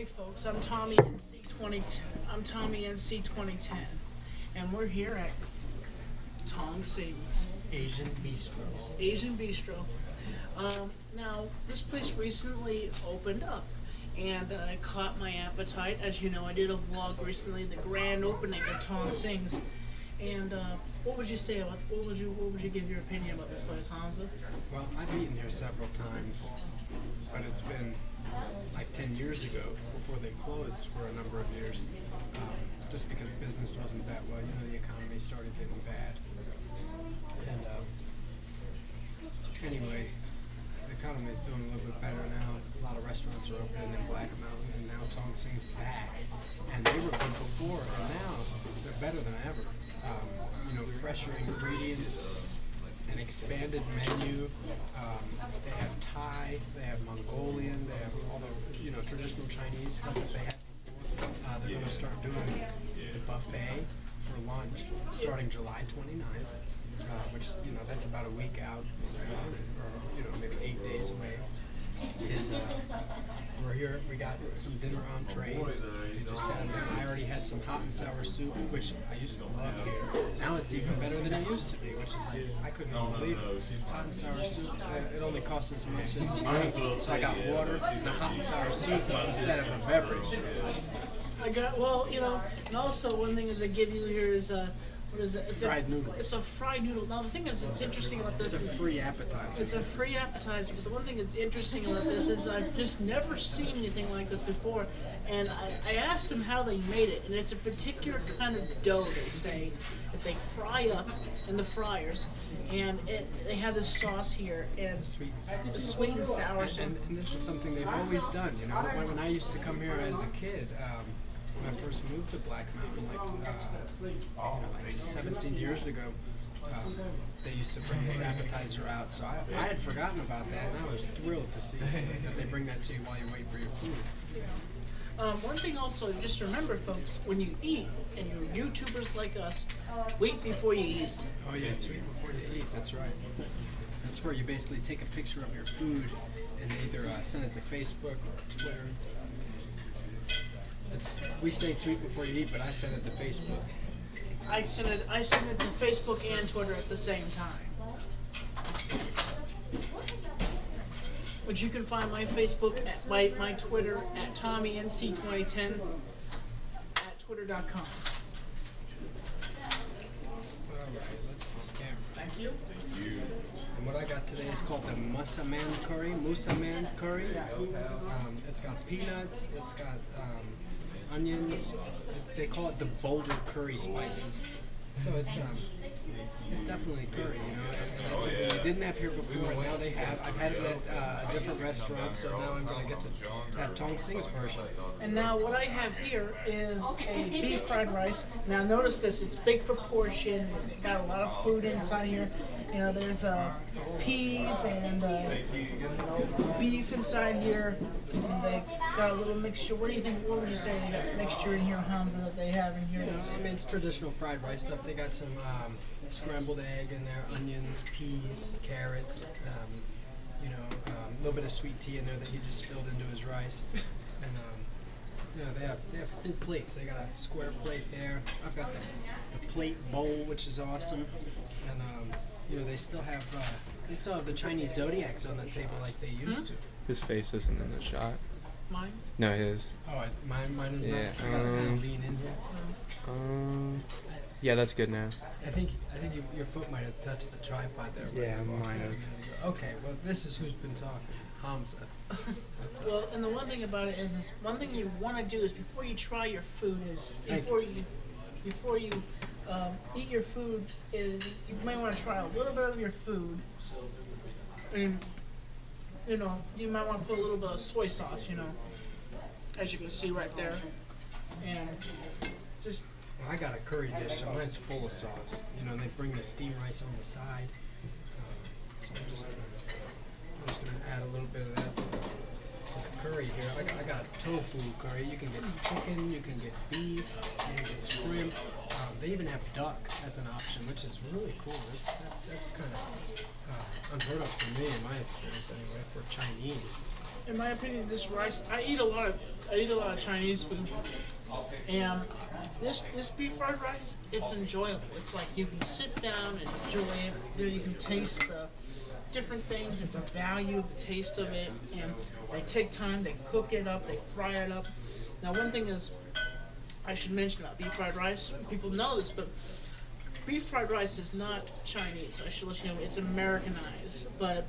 Hey folks, I'm Tommy NC20. I'm Tommy NC2010, and we're here at Tong Sing Asian Bistro. Asian Bistro. Now, this place recently opened up, and it caught my appetite. As you know, I did a vlog recently, the grand opening of Tong Sing's. And what would you say about? What would you give your opinion about this place, Hamza? Well, I've eaten here several times, but it's been like 10 years ago before they closed for a number of years, just because business wasn't that well. You know, the economy started getting bad. And anyway, the economy is doing a little bit better now. A lot of restaurants are opening in Black Mountain, and now Tong Sing's back. And they were good before, and now they're better than ever. You know, fresher ingredients, an expanded menu. They have Thai, they have Mongolian, they have all the traditional Chinese stuff that they had before. They're going to start doing the buffet for lunch starting July 29th, which that's about a week out, or maybe 8 days away. And we're here. We got some dinner entrees. They just sat them down. I already had some hot and sour soup, which I used to love here. Now it's even better than it used to be, which is like, I couldn't even believe it. Hot and sour soup, it only costs as much as a drink. So I got water and a hot and sour soup instead of a beverage. I got, and also one thing is they give you here is what is it? It's fried noodles. It's a fried noodle. Now the thing is, it's interesting about this. It's a free appetizer. It's a free appetizer, but the one thing that's interesting about this is I've just never seen anything like this before. And I asked them how they made it, and it's a particular kind of dough, they say, that they fry up in the fryers, and they have this sauce here, and Sweet and sour. sweet and sour. And this is something they've always done. You know, when I used to come here as a kid. When I first moved to Black Mountain, like 17 years ago, they used to bring this appetizer out. So I had forgotten about that, and I was thrilled to see that they bring that to you while you wait for your food. One thing also, just remember, folks, when you eat, and you're YouTubers like us, tweet before you eat. Oh yeah, tweet before you eat. That's right. That's where you basically take a picture of your food and either send it to Facebook or Twitter. We say tweet before you eat, but I send it to Facebook. I send it to Facebook and Twitter at the same time. Which you can find my Facebook at my Twitter at TommyNC2010 at twitter.com. Alright, let's see. Thank you. And what I got today is called the Musaman curry. It's got peanuts, it's got onions. They call it the Boulder curry spices. So it's definitely curry, and that's something we didn't have here before, and now they have. I've had it at a different restaurant, so now I'm going to get to have Tong Sing's version. And now what I have here is a beef fried rice. Now notice this, it's big proportion, got a lot of food inside here. There's peas and beef inside here. And they got a little mixture. What would you say they got mixture in here, Hamza, that they have in here? It's traditional fried rice stuff. They got some scrambled egg in there, onions, peas, carrots, a little bit of sweet tea in there that he just spilled into his rice. And they have cool plates. They got a square plate there. I've got the plate bowl, which is awesome. And they still have the Chinese zodiacs on the table like they used to. His face isn't in the shot. Mine? No, his. Oh, mine is Yeah, not. I gotta kind of lean in here. Yeah, that's good now. I think your foot might have touched the tripod there. Yeah, mine have. Okay, well, this is who's been talking. Hamza. Well, and the one thing about it is one thing you want to do is before you try your food before you eat your food is you may want to try a little bit of your food, and you might want to put a little bit of soy sauce, as you can see right there, and just. Well, I got a curry dish, so mine's full of sauce. They bring the steamed rice on the side. So I'm just gonna add a little bit of that to the curry here. I got tofu curry. You can get chicken, you can get beef, you can get shrimp. They even have duck as an option, which is really cool. That's kind of unheard of for me in my experience anyway, for Chinese. in my opinion, this rice. I eat a lot of Chinese food, and this beef fried rice, it's enjoyable. It's like you can sit down and enjoy it. You can taste the different things and the value of the taste of it, and they take time. They cook it up. They fry it up. Now, one thing is, I should mention about beef fried rice. People know this, but beef fried rice is not Chinese. I should let you know it's Americanized, but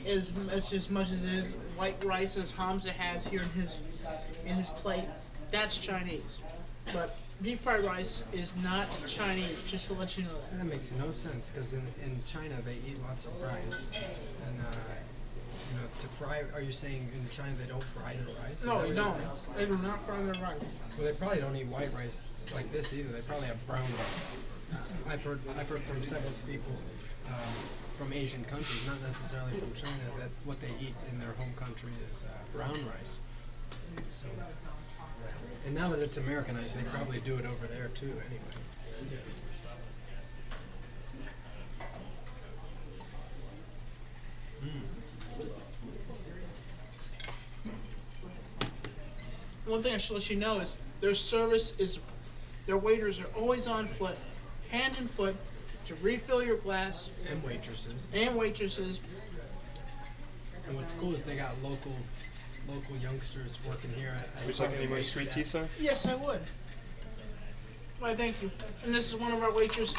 as much as it is white rice as Hamza has here in his plate, that's Chinese. But beef fried rice is not Chinese. Just to let you know that. That makes no sense because in China they eat lots of rice, and to fry. Are you saying in China they don't fry their rice? No, they don't. They do not fry their rice. Well, they probably don't eat white rice like this either. They probably have brown rice. I've heard from several people from Asian countries, not necessarily from China, that what they eat in their home country is brown rice. So, and now that it's Americanized, they probably do it over there too. Anyway. One thing I should let you know is their waiters are always on foot, hand and foot, to refill your glass. And waitresses. And waitresses. And what's cool is they got local youngsters working here at Would you like any more sweet tea, sir? Yes, I would. Why, thank you. And this is one of our waiters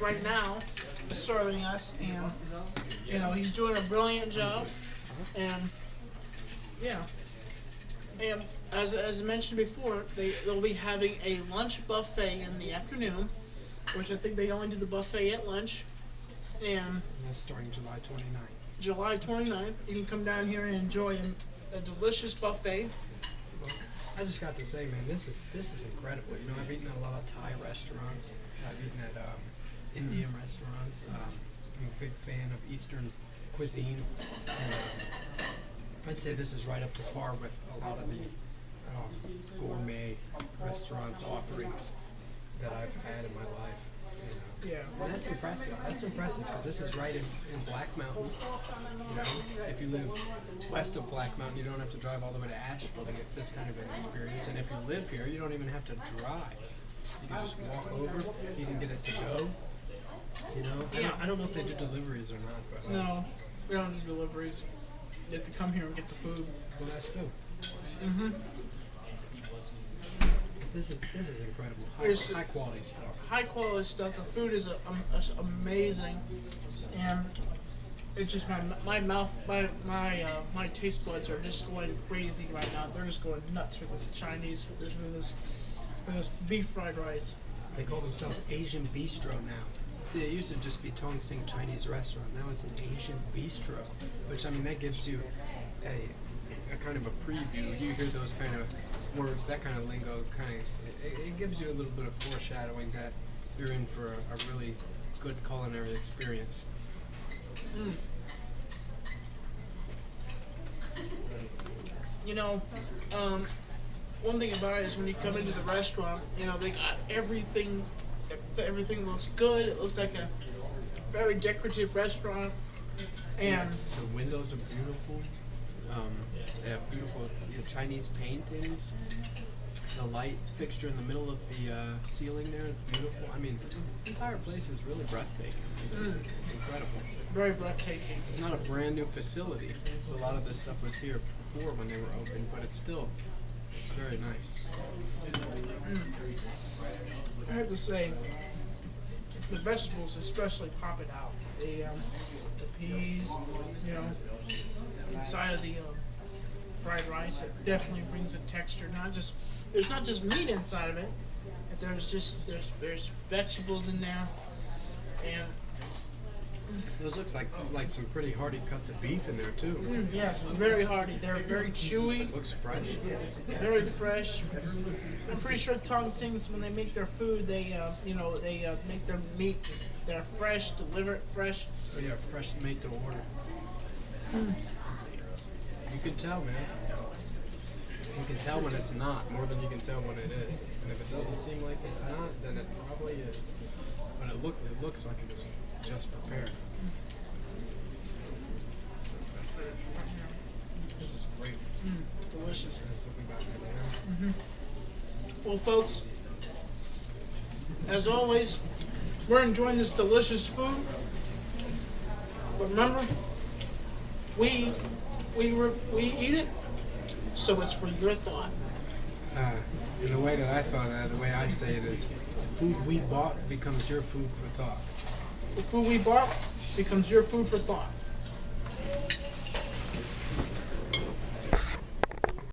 right now serving us, and he's doing a brilliant job. And yeah. And as I mentioned before, they'll be having a lunch buffet in the afternoon, which I think they only do the buffet at lunch. And that's starting July 29th. July 29th, you can come down here and enjoy a delicious buffet. I just got to say, man, this is incredible. I've eaten at a lot of Thai restaurants. I've eaten at Indian restaurants. I'm a big fan of Eastern cuisine. And, I'd say this is right up to par with a lot of the gourmet restaurants offerings that I've had in my life. Yeah. And that's impressive. That's impressive because this is right in Black Mountain. If you live west of Black Mountain, you don't have to drive all the way to Asheville to get this kind of an experience. And if you live here, you don't even have to drive. You can just walk over. You can get it to go. Yeah. I don't know if they do deliveries or not. But, No, we don't do deliveries. You have to come here and get the food. Well, that's good. Mm-hmm. This is incredible. High quality stuff. High quality stuff. The food is amazing, and it's just my taste buds are just going crazy right now. They're just going nuts for this Chinese for this beef fried rice. They call themselves Asian Bistro now. See, it used to just be Tong Sing Chinese restaurant. Now it's an Asian Bistro, which that gives you a kind of a preview. You hear those kind of words, that kind of lingo, it gives you a little bit of foreshadowing that you're in for a really good culinary experience. One thing about it is when you come into the restaurant, they got everything. Everything looks good. It looks like a very decorative restaurant, and the windows are beautiful. They have beautiful Chinese paintings. The light fixture in the middle of the ceiling there is beautiful. The entire place is really breathtaking. It's incredible. Very breathtaking. It's not a brand new facility. So a lot of this stuff was here before when they were open, but it's still very nice. I have to say, the vegetables especially pop it out. The peas, inside of the fried rice, it definitely brings a texture. There's not just meat inside of it, but there's vegetables in there, and Those looks like some pretty hearty cuts of beef in there too. yes, very hearty. They're very chewy. Looks fresh. Very fresh. I'm pretty sure Tong Sing's, when they make their food, they make their meat. They're fresh, delivered fresh. Oh yeah, fresh made to order. You can tell, man. You can tell when it's not more than you can tell when it is. And if it doesn't seem like it's not, then it probably is. But it looks like it was just prepared. Delicious. That's what we got right there. Well, folks, as always, we're enjoying this delicious food. But remember, we eat it, so it's for your thought. In the way that I thought of it, the way I say it is, the food we bought becomes your food for thought. The food we bought becomes your food for thought.